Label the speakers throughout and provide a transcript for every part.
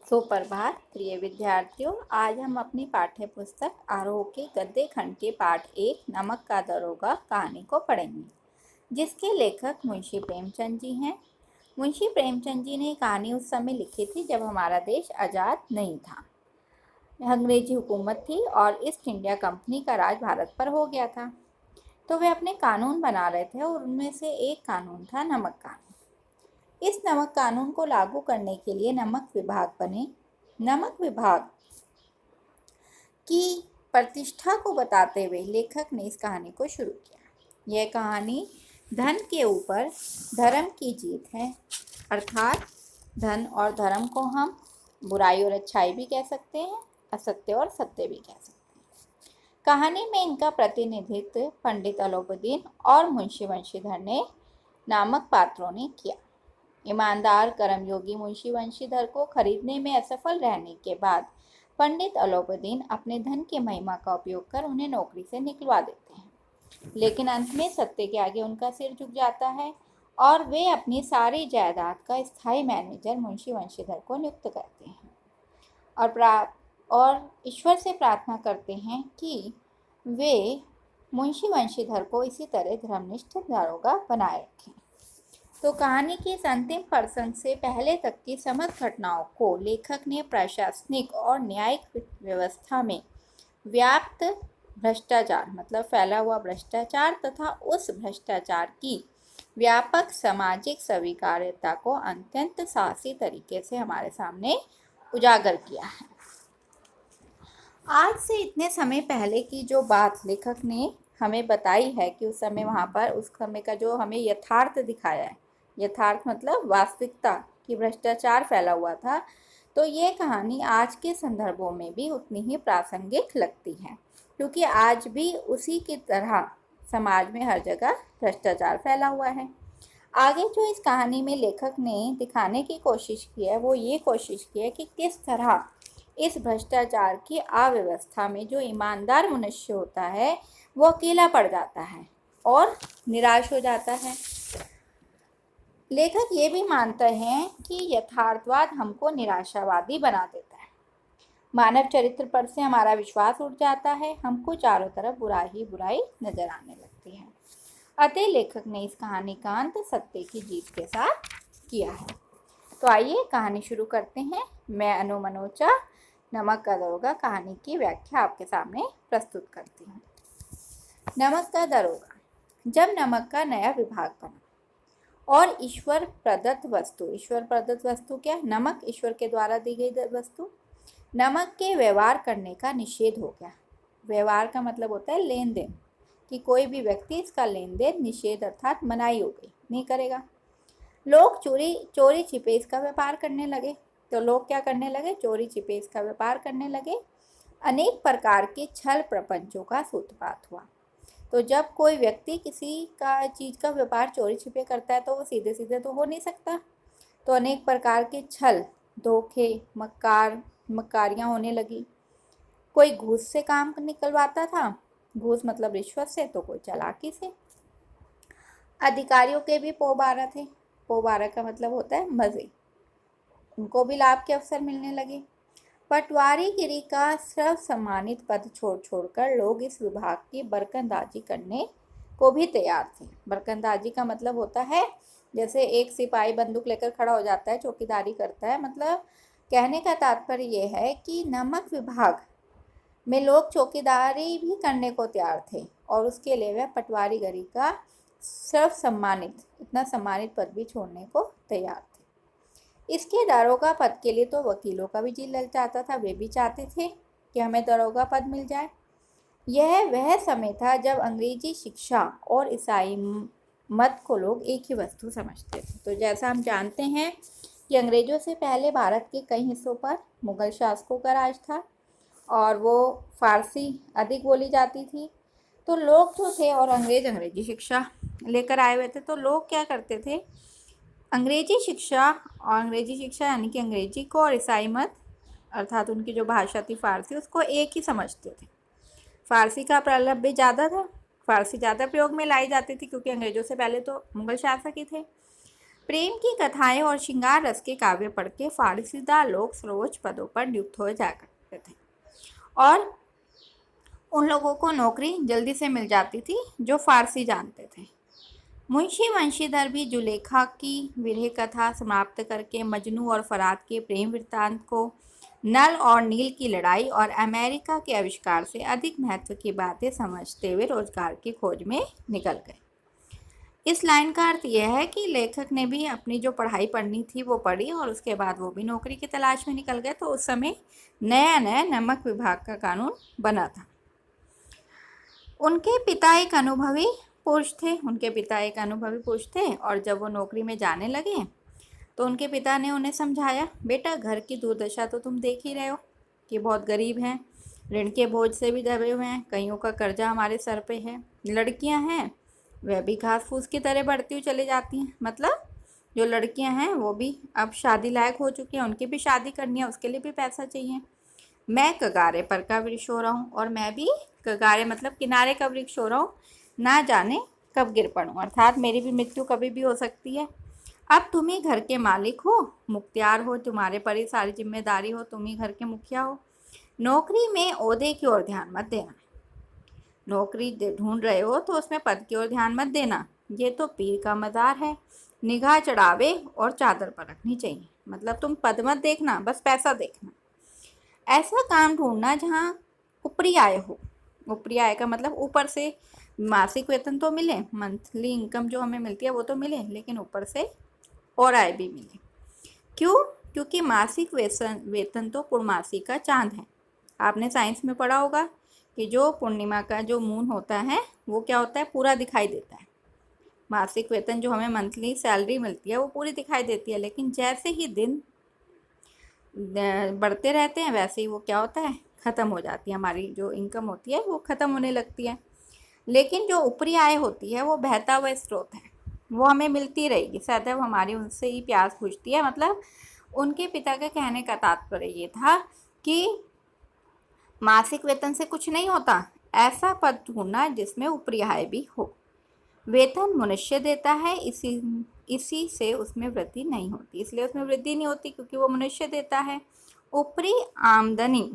Speaker 1: सुप्रभात प्रिय विद्यार्थियों। आज हम अपनी पाठ्य पुस्तक आरोह के गद्य खंड के पाठ 1 नमक का दरोगा कहानी को पढ़ेंगे, जिसके लेखक मुंशी प्रेमचंद जी हैं। मुंशी प्रेमचंद जी ने कहानी उस समय लिखी थी जब हमारा देश आज़ाद नहीं था। अंग्रेजी हुकूमत थी और ईस्ट इंडिया कंपनी का राज भारत पर हो गया था। तो वे अपने कानून बना रहे थे और उनमें से एक कानून था नमक कानून। इस नमक कानून को लागू करने के लिए नमक विभाग बने। नमक विभाग की प्रतिष्ठा को बताते हुए लेखक ने इस कहानी को शुरू किया। यह कहानी धन के ऊपर धर्म की जीत है, अर्थात धन और धर्म को हम बुराई और अच्छाई भी कह सकते हैं, असत्य और सत्य भी कह सकते हैं। कहानी में इनका प्रतिनिधित्व पंडित अलोपदीन और मुंशी वंशीधर ने नामक पात्रों ने किया। ईमानदार कर्मयोगी मुंशी वंशीधर को खरीदने में असफल रहने के बाद पंडित अलोपदीन अपने धन की महिमा का उपयोग कर उन्हें नौकरी से निकलवा देते हैं, लेकिन अंत में सत्य के आगे उनका सिर झुक जाता है और वे अपनी सारी जायदाद का स्थायी मैनेजर मुंशी वंशीधर को नियुक्त करते हैं और ईश्वर से प्रार्थना करते हैं कि वे मुंशी वंशीधर को इसी तरह धर्मनिष्ठ दारोगा बनाए रखें। तो कहानी की इस अंतिम प्रसंग से पहले तक की समस्त घटनाओं को लेखक ने प्रशासनिक और न्यायिक व्यवस्था में व्याप्त भ्रष्टाचार मतलब फैला हुआ भ्रष्टाचार तथा उस भ्रष्टाचार की व्यापक सामाजिक स्वीकार्यता को अत्यंत साहसी तरीके से हमारे सामने उजागर किया है। आज से इतने समय पहले की जो बात लेखक ने हमें बताई है कि उस समय वहाँ पर उस समय का जो हमें यथार्थ दिखाया है, यथार्थ मतलब वास्तविकता कि भ्रष्टाचार फैला हुआ था, तो ये कहानी आज के संदर्भों में भी उतनी ही प्रासंगिक लगती है, क्योंकि आज भी उसी की तरह समाज में हर जगह भ्रष्टाचार फैला हुआ है। आगे जो इस कहानी में लेखक ने दिखाने की कोशिश की है वो ये कोशिश की है कि किस तरह इस भ्रष्टाचार की अव्यवस्था में जो ईमानदार मनुष्य होता है वो अकेला पड़ जाता है और निराश हो जाता है। लेखक ये भी मानते हैं कि यथार्थवाद हमको निराशावादी बना देता है, मानव चरित्र पर से हमारा विश्वास उठ जाता है, हमको चारों तरफ बुराई ही बुराई नजर आने लगती है। अतः लेखक ने इस कहानी का अंत सत्य की जीत के साथ किया है। तो आइए कहानी शुरू करते हैं। मैं अनु मनोचा नमक का दरोगा कहानी की व्याख्या आपके सामने प्रस्तुत करती हूँ। नमक का दरोगा। जब नमक का नया विभाग बना और ईश्वर प्रदत्त वस्तु क्या? नमक ईश्वर के द्वारा दी गई वस्तु। नमक के व्यवहार करने का निषेध हो गया। व्यवहार का मतलब होता है लेन देन, कि कोई भी व्यक्ति इसका लेन देन निषेध अर्थात मनाही हो गई, नहीं करेगा। लोग चोरी छिपे इसका व्यापार करने लगे। तो लोग क्या करने लगे? चोरी छिपे इसका व्यापार करने लगे। अनेक प्रकार के छल प्रपंचों का सूत्रपात हुआ। तो जब कोई व्यक्ति किसी का चीज़ का व्यापार चोरी छिपे करता है तो वो सीधे सीधे तो हो नहीं सकता। तो अनेक प्रकार के छल, धोखे, मक्कारियाँ होने लगी। कोई घूस से काम निकलवाता था, घूस मतलब रिश्वत से, तो कोई चालाकी से। अधिकारियों के भी पोबारा थे। पोबारा का मतलब होता है मज़े, उनको भी लाभ के अवसर मिलने लगे। पटवारीगिरी का सर्व सम्मानित पद छोड़कर लोग इस विभाग की बरकंदाजी करने को भी तैयार थे। बरकंदाजी का मतलब होता है जैसे एक सिपाही बंदूक लेकर खड़ा हो जाता है, चौकीदारी करता है। मतलब कहने का तात्पर्य यह है कि नमक विभाग में लोग चौकीदारी भी करने को तैयार थे और उसके लिए वह पटवारीगिरी का सर्व सम्मानित, इतना सम्मानित पद भी छोड़ने को तैयार थे। इसके दारोगा पद के लिए तो वकीलों का भी जी ललचाता था, वे भी चाहते थे कि हमें दारोगा पद मिल जाए। यह वह समय था जब अंग्रेजी शिक्षा और ईसाई मत को लोग एक ही वस्तु समझते थे। तो जैसा हम जानते हैं कि अंग्रेजों से पहले भारत के कई हिस्सों पर मुगल शासकों का राज था और वो फारसी अधिक बोली जाती थी। तो लोग जो थे और अंग्रेजी शिक्षा लेकर आए हुए थे, तो लोग क्या करते थे? अंग्रेजी शिक्षा यानी कि अंग्रेजी को और ईसाई मत अर्थात उनकी जो भाषा थी फारसी, उसको एक ही समझते थे। फारसी का प्रलभ भी ज़्यादा था, फारसी ज़्यादा प्रयोग में लाई जाती थी क्योंकि अंग्रेजों से पहले तो मुगल शासक ही थे। प्रेम की कथाएं और श्रृंगार रस के काव्य पढ़ के फारसीदार लोग सर्वोच्च पदों पर नियुक्त हो जा करते थे और उन लोगों को नौकरी जल्दी से मिल जाती थी जो फारसी जानते थे। मुंशी वंशीधर भी जुलेखा की विरह कथा समाप्त करके मजनू और फराद के प्रेम वृत्तांत को, नल और नील की लड़ाई और अमेरिका के आविष्कार से अधिक महत्व की बातें समझते हुए रोजगार की खोज में निकल गए। इस लाइन का अर्थ यह है कि लेखक ने भी अपनी जो पढ़ाई पढ़नी थी वो पढ़ी और उसके बाद वो भी नौकरी की तलाश में निकल गए। तो उस समय नया नया नमक विभाग का कानून बना था। उनके पिता एक अनुभवी पुरुष थे और जब वो नौकरी में जाने लगे तो उनके पिता ने उन्हें समझाया, बेटा घर की दुर्दशा तो तुम देख ही रहे हो कि बहुत गरीब हैं, ऋण के बोझ से भी दबे हुए हैं, कईयों का कर्जा हमारे सर पे है, लड़कियां हैं वह भी घास फूस की तरह बढ़ती हुई चली जाती हैं। मतलब जो लड़कियां हैं वो भी अब शादी लायक हो चुकी हैं, उनकी भी शादी करनी है, उसके लिए भी पैसा चाहिए। मैं कगारे पर का वृक्ष हो रहा हूँ और मैं भी कगारे मतलब किनारे का वृक्ष हो रहा हूँ, ना जाने कब गिर पड़ूँ, अर्थात मेरी भी मृत्यु कभी भी हो सकती है। अब तुम ही घर के मालिक हो, मुख्तियार हो, तुम्हारे पर ही सारी जिम्मेदारी हो, तुम ही घर के मुखिया हो। नौकरी में ओहदे की ओर ध्यान मत देना। नौकरी ढूंढ रहे हो तो उसमें पद की ओर ध्यान मत देना, ये तो पीर का मज़ार है, निगाह चढ़ावे और चादर पर रखनी चाहिए। मतलब तुम पद मत देखना, बस पैसा देखना। ऐसा काम ढूंढना जहाँ ऊपरी आय हो। ऊपरी आय का मतलब ऊपर से मासिक वेतन तो मिले, मंथली इनकम जो हमें मिलती है वो तो मिले, लेकिन ऊपर से और आय भी मिले। क्यों? क्योंकि मासिक वेतन तो पूर्णमासी का चांद है। आपने साइंस में पढ़ा होगा कि जो पूर्णिमा का जो मून होता है वो क्या होता है, पूरा दिखाई देता है। मासिक वेतन जो हमें मंथली सैलरी मिलती है वो पूरी दिखाई देती है, लेकिन जैसे ही दिन बढ़ते रहते हैं वैसे ही वो क्या होता है, ख़त्म हो जाती है। हमारी जो इनकम होती है वो ख़त्म होने लगती है। लेकिन जो ऊपरी आय होती है वो बहता हुआ स्रोत है, वो हमें मिलती रहेगी सदैव, हमारी उनसे ही प्यास बुझती है। मतलब उनके पिता के कहने का तात्पर्य ये था कि मासिक वेतन से कुछ नहीं होता, ऐसा पद ढूंढना जिसमें ऊपरी आय भी हो। वेतन मनुष्य देता है, इसी से उसमें वृद्धि नहीं होती, इसलिए उसमें वृद्धि नहीं होती क्योंकि वो मनुष्य देता है। ऊपरी आमदनी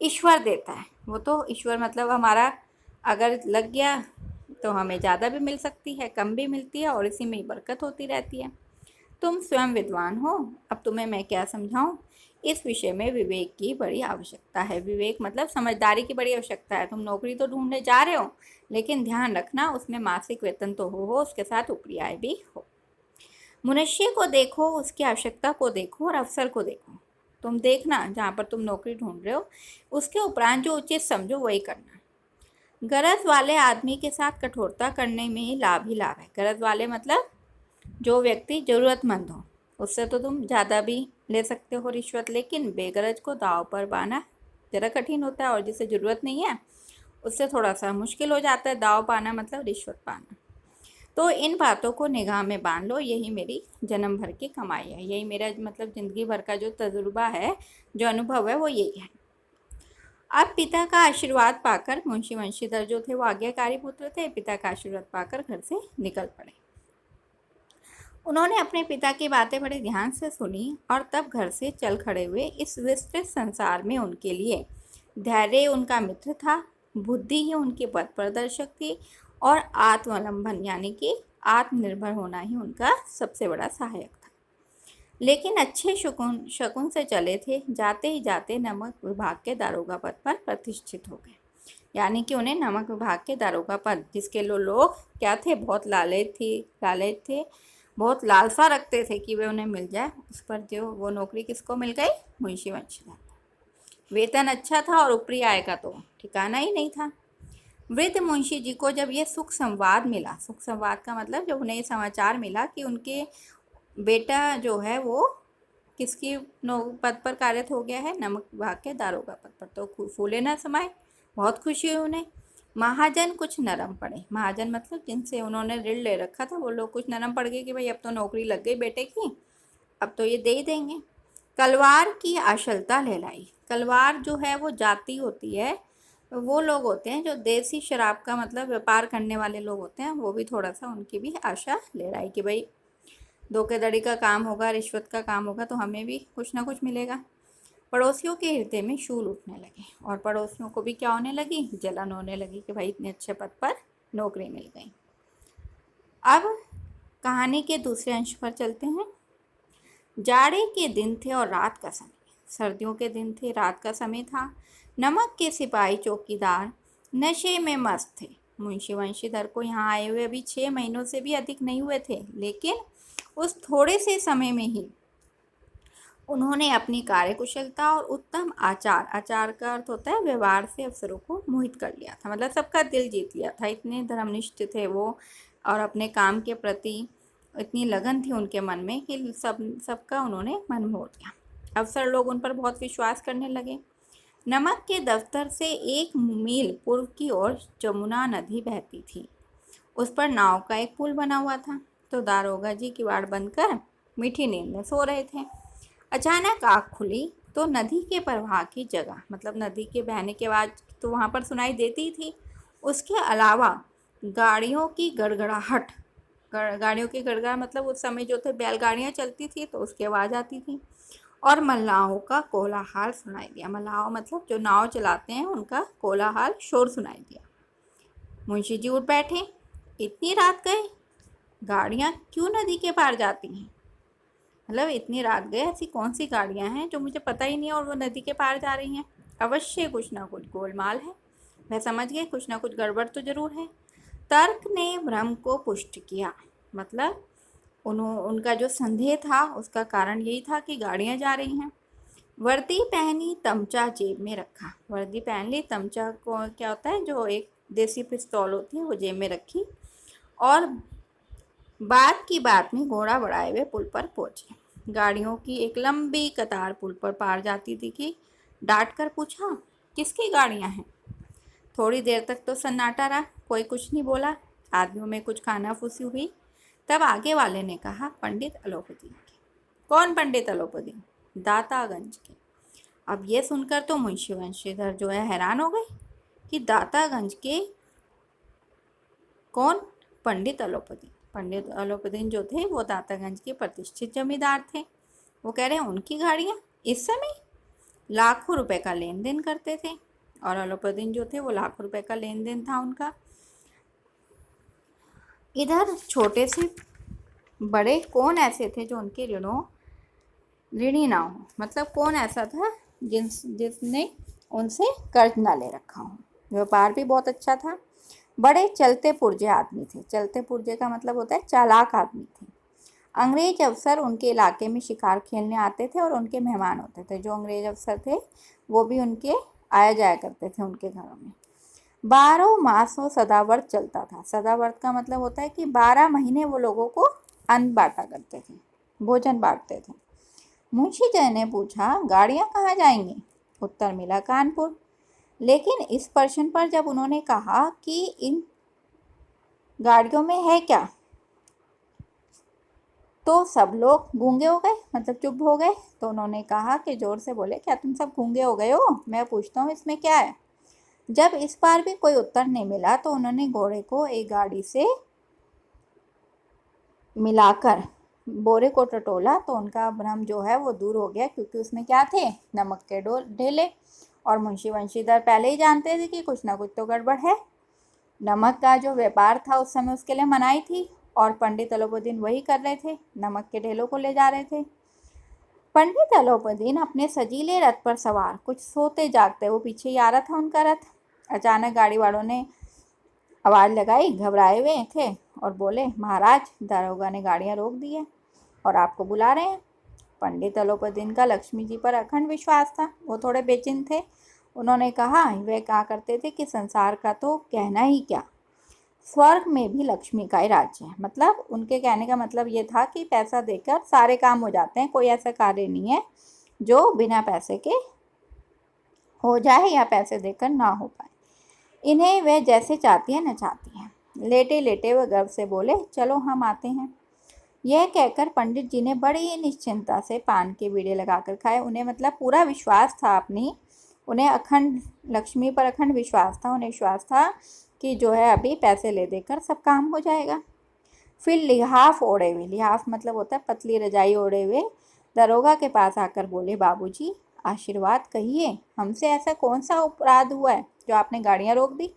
Speaker 1: ईश्वर देता है, वो तो ईश्वर मतलब हमारा अगर लग गया तो हमें ज़्यादा भी मिल सकती है, कम भी मिलती है और इसी में ही बरकत होती रहती है। तुम स्वयं विद्वान हो, अब तुम्हें मैं क्या समझाऊं। इस विषय में विवेक की बड़ी आवश्यकता है। विवेक मतलब समझदारी की बड़ी आवश्यकता है। तुम नौकरी तो ढूंढने जा रहे हो, लेकिन ध्यान रखना उसमें मासिक वेतन तो हो उसके साथ ऊपरी आय भी हो। मनुष्य को देखो, उसकी आवश्यकता को देखो और अवसर को देखो। तुम देखना जहाँ पर तुम नौकरी ढूंढ रहे हो उसके उपरांत जो उचित समझो वही करना। गरज वाले आदमी के साथ कठोरता करने में ही लाभ है। गरज वाले मतलब जो व्यक्ति ज़रूरतमंद हो, उससे तो तुम ज़्यादा भी ले सकते हो रिश्वत, लेकिन बेगरज को दाव पर पाना ज़रा कठिन होता है और जिसे ज़रूरत नहीं है उससे थोड़ा सा मुश्किल हो जाता है दाव पाना, मतलब रिश्वत पाना। तो इन बातों को निगाह में बांध लो, यही मेरी जन्म भर की कमाई है, यही मेरा मतलब ज़िंदगी भर का जो तजुर्बा है, जो अनुभव है वो यही है। अब पिता का आशीर्वाद पाकर मुंशी वंशीधर जो थे वो आज्ञाकारी पुत्र थे। पिता का आशीर्वाद पाकर घर से निकल पड़े। उन्होंने अपने पिता की बातें बड़े ध्यान से सुनी और तब घर से चल खड़े हुए। इस विस्तृत संसार में उनके लिए धैर्य उनका मित्र था, बुद्धि ही उनकी पथ प्रदर्शक थी और आत्मावलंबन यानी कि आत्मनिर्भर होना ही उनका सबसे बड़ा सहायक था। लेकिन अच्छे शकुन से चले थे, जाते ही जाते नमक विभाग के दारोगा पद पर प्रतिष्ठित हो गए। यानी कि उन्हें नमक विभाग के दारोगा पद, जिसके लोग क्या थे, बहुत लालच थे, बहुत लालसा रखते थे कि वे उन्हें मिल जाए, उस पर जो वो नौकरी किसको मिल गई, मुंशी वंशीधर। वेतन अच्छा था और ऊपरी आय का तो ठिकाना ही नहीं था। वृद्ध मुंशी जी को जब ये सुख संवाद मिला, सुख संवाद का मतलब जब उन्हें ये समाचार मिला कि उनके बेटा जो है वो किसकी पद पर कार्यरत हो गया है, नमक विभाग के दारोगा पद पर, तो फूले न समाये, बहुत खुशी हुई उन्हें। महाजन कुछ नरम पड़े, महाजन मतलब जिनसे उन्होंने ऋण ले रखा था वो लोग कुछ नरम पड़ गए कि भाई अब तो नौकरी लग गई बेटे की, अब तो ये दे ही देंगे। कलवार की आशलता लहलाई। कलवार जो है वो जाति होती है, वो लोग होते हैं जो देसी शराब का मतलब व्यापार करने वाले लोग होते हैं, वो भी थोड़ा सा उनकी भी आशा लहराई कि भाई धोखाधड़ी का काम होगा, रिश्वत का काम होगा, तो हमें भी कुछ ना कुछ मिलेगा। पड़ोसियों के हृदय में शूल उठने लगे और पड़ोसियों को भी क्या होने लगी, जलन होने लगी कि भाई इतने अच्छे पद पर नौकरी मिल गई। अब कहानी के दूसरे अंश पर चलते हैं। जाड़े के दिन थे और रात का समय, सर्दियों के दिन थे, रात का समय था। नमक के सिपाही चौकीदार नशे में मस्त थे। मुंशी वंशीधर को यहाँ आए हुए अभी 6 महीनों से भी अधिक नहीं हुए थे, लेकिन उस थोड़े से समय में ही उन्होंने अपनी कार्यकुशलता और उत्तम आचार का अर्थ होता है व्यवहार से अफसरों को मोहित कर लिया था। मतलब सबका दिल जीत लिया था। इतने धर्मनिष्ठ थे वो और अपने काम के प्रति इतनी लगन थी उनके मन में कि सबका उन्होंने मन मोह लिया। अफसर लोग उन पर बहुत विश्वास करने लगे। नमक के दफ्तर से 1 मील पूर्व की ओर जमुना नदी बहती थी। उस पर नाव का एक पुल बना हुआ था। तो दारोगा जी किवाड़ बंद कर मीठी नींद में सो रहे थे। अचानक आँख खुली तो नदी के प्रवाह की जगह, मतलब नदी के बहने के आवाज़ तो वहाँ पर सुनाई देती थी, उसके अलावा गाड़ियों की गड़गड़ाहट, गाड़ियों की गड़गड़ा मतलब उस समय जो थे बैलगाड़ियाँ चलती थी तो उसकी आवाज़ आती थी, और मल्लाहों का कोलाहल सुनाई दिया। मल्लाह मतलब जो नाव चलाते हैं उनका कोलाहल, शोर सुनाई दिया। मुंशी जी उठ बैठे। इतनी रात गए, गाड़ियाँ क्यों नदी के पार जाती हैं? मतलब इतनी रात गए, ऐसी कौन सी गाड़ियाँ हैं जो मुझे पता ही नहीं है और वो नदी के पार जा रही हैं? अवश्य कुछ ना कुछ गोलमाल है। वह समझ गए कुछ ना कुछ गड़बड़ तो जरूर है। तर्क ने भ्रम को पुष्ट किया। मतलब उनका जो संदेह था उसका कारण यही था कि गाड़ियाँ जा रही हैं। वर्दी पहनी, तमचा जेब में रखा। वर्दी पहन ली, तमचा को क्या होता है, जो एक देसी पिस्तौल होती है, वो जेब में रखी और बात की बात में घोड़ा बढ़ाए हुए पुल पर पहुंचे। गाड़ियों की एक लंबी कतार पुल पर पार जाती थी कि डांट कर पूछा, किसकी गाड़ियां हैं? थोड़ी देर तक तो सन्नाटा रहा, कोई कुछ नहीं बोला। आदमियों में कुछ कानाफूसी हुई। तब आगे वाले ने कहा, पंडित अलोपदीन के। कौन पंडित अलोपदीन? दातागंज के। अब ये सुनकर तो मुंशी वंशीधर जो है हैरान हो गए कि दातागंज के कौन? पंडित अलोपदीन। पंडित अलोपदीन जो थे वो दातागंज के प्रतिष्ठित जमींदार थे। वो कह रहे हैं उनकी गाड़ियाँ इस समय लाखों रुपए का लेन देन करते थे, और अलोपदीन जो थे वो लाखों रुपए का लेन देन था उनका। इधर छोटे से बड़े कौन ऐसे थे जो उनके ऋणी ना हो? मतलब कौन ऐसा था जिसने उनसे कर्ज ना ले रखा हो? व्यापार भी बहुत अच्छा था। बड़े चलते पुर्जे आदमी थे। चलते पुर्जे का मतलब होता है चालाक आदमी थे। अंग्रेज अफसर उनके इलाके में शिकार खेलने आते थे और उनके मेहमान होते थे। जो अंग्रेज अफसर थे वो भी उनके आया जाया करते थे उनके घरों में। 12 मासों सदाव्रत चलता था। सदाव्रत का मतलब होता है कि 12 महीने वो लोगों को अन्न बांटा करते थे, भोजन बांटते थे। मुंशी जी ने पूछा, गाड़ियाँ कहाँ जाएंगी? उत्तर मिला, कानपुर। लेकिन इस प्रश्न पर जब उन्होंने कहा कि इन गाड़ियों में है क्या, तो सब लोग गूंगे हो गए, मतलब चुप हो गए। तो उन्होंने कहा कि जोर से बोले, क्या तुम सब गूंगे हो गए हो? मैं पूछता हूँ इसमें क्या है? जब इस बार भी कोई उत्तर नहीं मिला तो उन्होंने घोड़े को एक गाड़ी से मिलाकर बोरे को टटोला, तो उनका भ्रम जो है वो दूर हो गया, क्योंकि उसमें क्या थे, नमक के ढेले। और मुंशी वंशीधर पहले ही जानते थे कि कुछ ना कुछ तो गड़बड़ है। नमक का जो व्यापार था उस समय उसके लिए मनाही थी, और पंडित अलोपदीन वही कर रहे थे, नमक के ढेलों को ले जा रहे थे। पंडित अलोपदीन अपने सजीले रथ पर सवार कुछ सोते जागते, वो पीछे ही आ रहा था उनका रथ। अचानक गाड़ी वालों ने आवाज़ लगाई, घबराए हुए थे और बोले, महाराज, दारोगा ने गाड़ियाँ रोक दी है और आपको बुला रहे हैं। पंडित अलोपदीन का लक्ष्मी जी पर अखंड विश्वास था। वो थोड़े बेचैन थे। उन्होंने कहा, वे कहा करते थे कि संसार का तो कहना ही क्या, स्वर्ग में भी लक्ष्मी का ही राज्य है। मतलब उनके कहने का मतलब ये था कि पैसा देकर सारे काम हो जाते हैं, कोई ऐसा कार्य नहीं है जो बिना पैसे के हो जाए या पैसे देकर ना हो पाए। इन्हें वे जैसे चाहती हैं न चाहती हैं। लेटे लेटे वे गर्व से बोले, चलो हम आते हैं। यह कहकर पंडित जी ने बड़ी निश्चिंता से पान के बीड़े लगाकर खाए। उन्हें मतलब पूरा विश्वास था अपनी, उन्हें अखंड लक्ष्मी पर अखंड विश्वास था। उन्हें विश्वास था कि जो है अभी पैसे ले देकर सब काम हो जाएगा। फिर लिहाफ ओढ़े हुए, लिहाफ मतलब होता है पतली रजाई ओढ़े हुए, दरोगा के पास आकर बोले, बाबूजी आशीर्वाद कहिए, हमसे ऐसा कौन सा अपराध हुआ है जो आपने गाड़ियाँ रोक दी?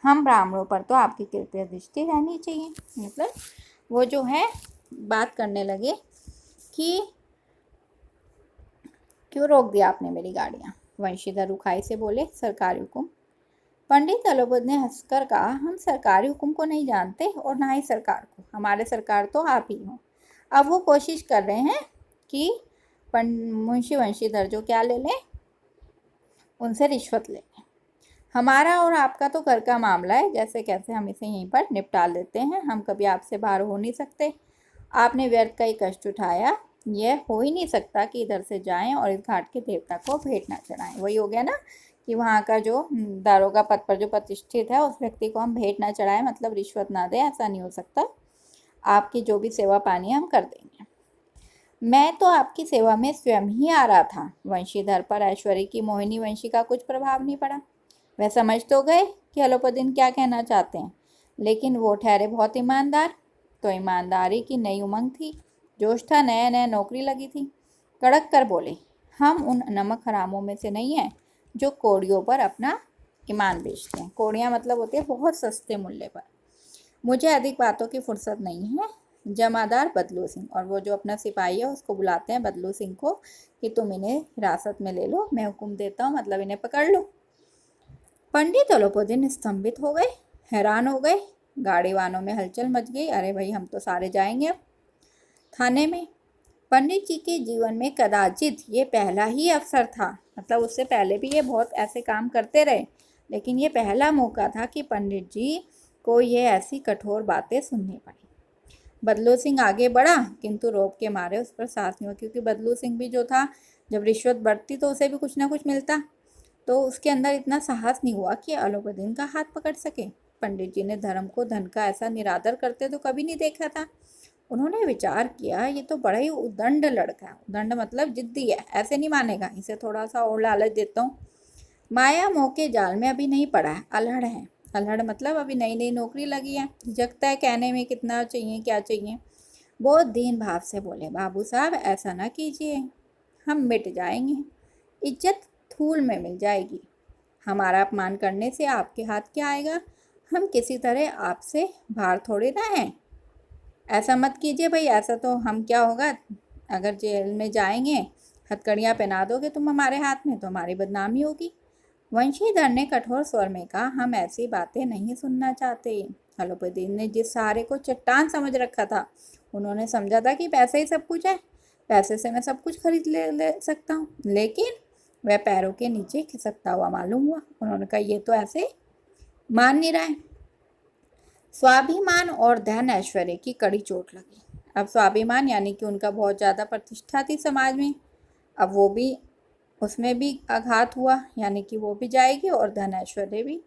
Speaker 1: हम ब्राह्मणों पर तो आपकी कृपया दृष्टि रहनी चाहिए। मतलब वो जो है बात करने लगे कि क्यों रोक दिया आपने मेरी गाड़ियाँ? वंशीधर रुखाई से बोले, सरकारी हुक्म। पंडित अलोबद ने हंसकर कहा, हम सरकारी हुक्म को नहीं जानते और ना ही सरकार को, हमारे सरकार तो आप ही हो। अब वो कोशिश कर रहे हैं कि मुंशी वंशीधर जो क्या ले लें, उनसे रिश्वत ले लें। हमारा और आपका तो घर का मामला है, जैसे कैसे हम इसे यहीं पर निपटा लेते हैं, हम कभी आपसे बाहर हो नहीं सकते। आपने व्यर्थ का ही कष्ट उठाया, यह हो ही नहीं सकता कि इधर से जाएं और इस घाट के देवता को भेंट ना चढ़ाएं। वही हो गया ना कि वहाँ का जो दारोगा पद पर जो प्रतिष्ठित है उस व्यक्ति को हम भेंट ना चढ़ाएं, मतलब रिश्वत ना दें, ऐसा नहीं हो सकता। आपकी जो भी सेवा पानी है हम कर देंगे। मैं तो आपकी सेवा में स्वयं ही आ रहा था। वंशीधर पर ऐश्वर्य की मोहिनी वंशी का कुछ प्रभाव नहीं पड़ा। वह समझ तो गए कि अलोपदीन क्या कहना चाहते हैं, लेकिन वो ठहरे बहुत ईमानदार। तो ईमानदारी की नई उमंग थी, जोश था, नया नया नौकरी लगी थी। कड़क कर बोले, हम उन नमक हरामों में से नहीं हैं जो कोड़ियों पर अपना ईमान बेचते हैं। कोड़ियाँ मतलब होती है बहुत सस्ते मूल्य पर। मुझे अधिक बातों की फुर्सत नहीं है। जमादार बदलू सिंह, और वो जो अपना सिपाही है उसको बुलाते हैं बदलू सिंह को कि तुम इन्हें हिरासत में ले लो, मैं हुक्म देता हूँ, मतलब इन्हें पकड़ लो। पंडित अलोपदीन स्तंभित हो गए, हैरान हो गए। गाड़ी वालों में हलचल मच गई। अरे भाई, हम तो सारे जाएंगे अब थाने में। पंडित जी के जीवन में कदाचित ये पहला ही अवसर था, मतलब उससे पहले भी ये बहुत ऐसे काम करते रहे, लेकिन ये पहला मौका था कि पंडित जी को ये ऐसी कठोर बातें सुननी पड़ी। बदलू सिंह आगे बढ़ा, किंतु रोब के मारे उस पर सांस नहीं हुआ, क्योंकि बदलू सिंह भी जो था, जब रिश्वत बढ़ती तो उसे भी कुछ ना कुछ मिलता, तो उसके अंदर इतना साहस नहीं हुआ कि अलोपदीन का हाथ पकड़ सके। पंडित जी ने धर्म को धन का ऐसा निरादर करते तो कभी नहीं देखा था। उन्होंने विचार किया, ये तो बड़ा ही उदंड लड़का है। उदंड मतलब जिद्दी है, ऐसे नहीं मानेगा, इसे थोड़ा सा और लालच देता हूँ। माया मोह के जाल में अभी नहीं पड़ा है, अल्हड़ है। अल्हड़ मतलब अभी नई नई नौकरी लगी है, झिझकता है कहने में कितना चाहिए क्या चाहिए। बहुत दीन भाव से बोले, बाबू साहब ऐसा ना कीजिए, हम मिट जाएंगे, इज्जत धूल में मिल जाएगी। हमारा अपमान करने से आपके हाथ क्या आएगा? हम किसी तरह आपसे बाहर थोड़े ना हैं। ऐसा मत कीजिए भाई, ऐसा तो हम क्या होगा, अगर जेल में जाएंगे, हथकड़ियाँ पहना दोगे तुम हमारे हाथ में तो हमारी बदनामी होगी। वंशीधर ने कठोर स्वर में कहा, हम ऐसी बातें नहीं सुनना चाहते। अलोपदीन ने जिस सहारे को चट्टान समझ रखा था, उन्होंने समझा था कि पैसे ही सब कुछ है, पैसे से मैं सब कुछ खरीद ले सकता हूँ, लेकिन वह पैरों के नीचे खिसकता हुआ मालूम हुआ। उन्होंने कहा, ये तो ऐसे मान नहीं रहा है। स्वाभिमान और धन ऐश्वर्य की कड़ी चोट लगी। अब स्वाभिमान यानी कि उनका बहुत ज़्यादा प्रतिष्ठा थी समाज में, अब वो भी, उसमें भी आघात हुआ, यानी कि वो भी जाएगी और धन ऐश्वर्य भी।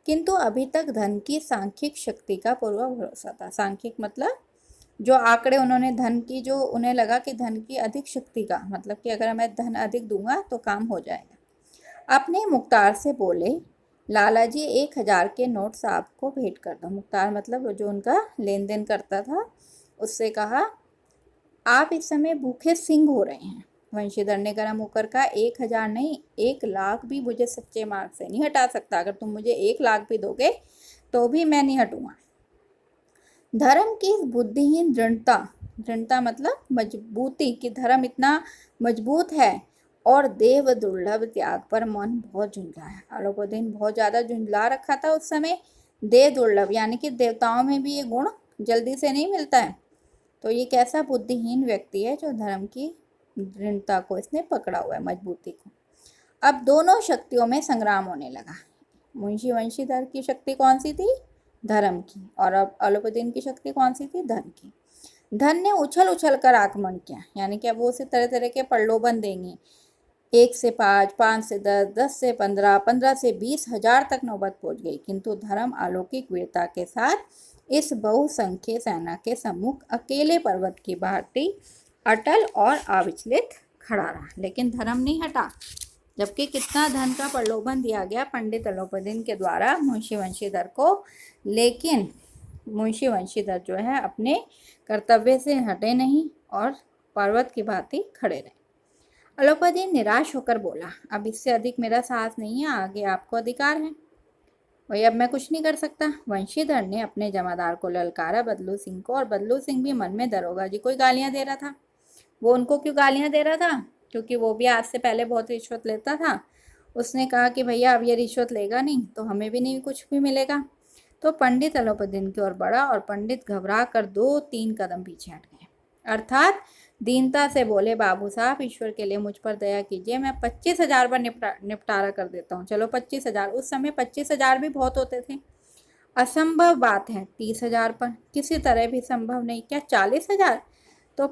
Speaker 1: किंतु अभी तक धन की सांख्यिक शक्ति का पूरा भरोसा था। सांख्यिक मतलब जो आंकड़े उन्होंने धन की, जो उन्हें लगा कि धन की अधिक शक्ति का मतलब कि अगर मैं धन अधिक दूंगा तो काम हो जाएगा। अपने मुख्तार से बोले, लाला जी 1000 के नोट साहब को भेंट कर दो। मुख्तार मतलब जो उनका लेन देन करता था, उससे कहा, आप इस समय भूखे सिंह हो रहे हैं। वंशीधर ने गर्म होकर कहा, 1000 नहीं, 1,00,000 भी मुझे सच्चे मार्ग से नहीं हटा सकता। अगर तुम मुझे 1,00,000 भी दोगे तो भी मैं नहीं हटूंगा। धर्म की बुद्धिहीन दृढ़ता, दृढ़ता मतलब मजबूती, कि धर्म इतना मजबूत है और देव दुर्लभ त्याग पर मन बहुत झुंझला है। अलोपदीन बहुत ज़्यादा झुंझला रखा था उस समय। देव दुर्लभ यानी कि देवताओं में भी ये गुण जल्दी से नहीं मिलता है। तो ये कैसा बुद्धिहीन व्यक्ति है जो धर्म की दृढ़ता को इसने पकड़ा हुआ है, मजबूती को। अब दोनों शक्तियों में संग्राम होने लगा। मुंशी वंशीधर की शक्ति कौन सी थी? धर्म की। और अब अलोपदीन की शक्ति कौन सी थी? धन की। धन ने उछल उछल कर आक्रमण किया, यानी कि अब वो उसे तरह तरह के प्रलोभन देंगे। 1 से 5, 5 से 10, 10 से 15, 15 से 20,000 तक नौबत पहुंच गई। किंतु धर्म अलौकिक वीरता के साथ इस बहुसंख्य सेना के सम्मुख अकेले पर्वत की भांति अटल और अविचलित खड़ा रहा। लेकिन धर्म नहीं हटा, जबकि कितना धन का प्रलोभन दिया गया पंडित अलोपदीन के द्वारा मुंशी वंशीधर को, लेकिन मुंशी वंशीधर जो है अपने कर्तव्य से हटे नहीं और पर्वत की भांति खड़े रहे। अलोपादीन निराश होकर बोला, अब इससे अधिक मेरा साहस नहीं है, आगे आपको अधिकार है। वही अब मैं कुछ नहीं कर सकता। वंशीधर ने अपने जमादार को ललकारा बदलू सिंह को, और बदलू सिंह भी मन में दरोगा जी को ही गालियां दे रहा था। वो उनको क्यों गालियां दे रहा था? क्योंकि वो भी आज से पहले बहुत रिश्वत लेता था। उसने कहा कि भैया अब ये रिश्वत लेगा नहीं तो हमें भी नहीं कुछ भी मिलेगा। तो पंडित अलोपादीन की ओर बढ़ा और पंडित घबरा कर 2-3 कदम पीछे हट गए। अर्थात दीनता से बोले, बाबू साहब ईश्वर के लिए मुझ पर दया कीजिए, मैं 25,000 पर निपटारा कर देता हूँ। चलो 25,000, उस समय 25,000 भी बहुत होते थे। असंभव बात है 30,000 पर, किसी तरह भी संभव नहीं। क्या 40,000? तो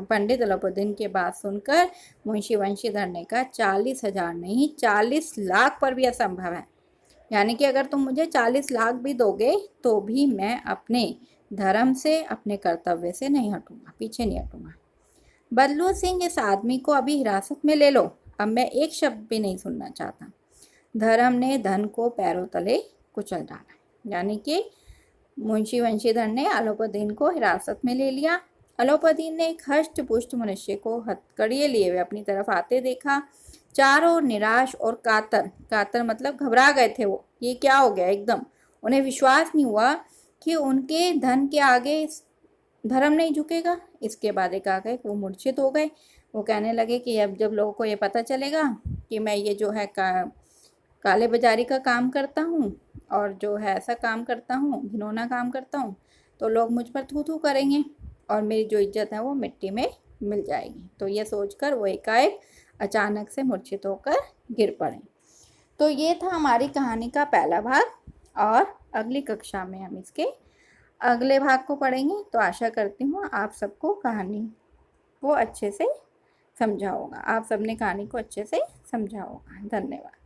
Speaker 1: पंडित अलोपादीन की बात सुनकर मुंशी वंशीधर ने कहा, 40,000 नहीं 40 लाख पर भी असंभव है। यानी कि अगर तुम मुझे 40 लाख भी दोगे तो भी मैं अपने धर्म से, अपने कर्तव्य से नहीं हटूंगा, पीछे नहीं हटूंगा। बदलू सिंह, इस आदमी को अभी हिरासत में ले लो, अब मैं एक शब्द भी नहीं सुनना चाहता। धर्म ने धन को पैरों तले कुचल डाला। यानी कि मुंशी वंशीधर ने अलोपादीन को हिरासत में ले लिया। अलोपादीन ने एक हष्ट पुष्ट मनुष्य को हथकड़िए लिए हुए अपनी तरफ आते देखा। चारों ओर निराश और कातर मतलब घबरा गए थे वो, ये क्या हो गया एकदम। उन्हें विश्वास नहीं हुआ कि उनके धन के आगे धर्म नहीं झुकेगा। इसके बाद एकाएक वो मूर्छित हो गए। वो कहने लगे कि अब जब लोगों को ये पता चलेगा कि मैं ये जो है काले बाजारी का काम करता हूँ और जो है ऐसा काम करता हूँ, घिनौना काम करता हूँ, तो लोग मुझ पर थू थू करेंगे और मेरी जो इज्जत है वो मिट्टी में मिल जाएगी। तो ये सोचकर वो एकाएक अचानक से मूर्छित होकर गिर पड़े। तो ये था हमारी कहानी का पहला भाग, और अगली कक्षा में हम इसके अगले भाग को पढ़ेंगे। तो आशा करती हूँ आप सबको कहानी को अच्छे से समझा होगा, आप सबने कहानी को अच्छे से समझा होगा। धन्यवाद।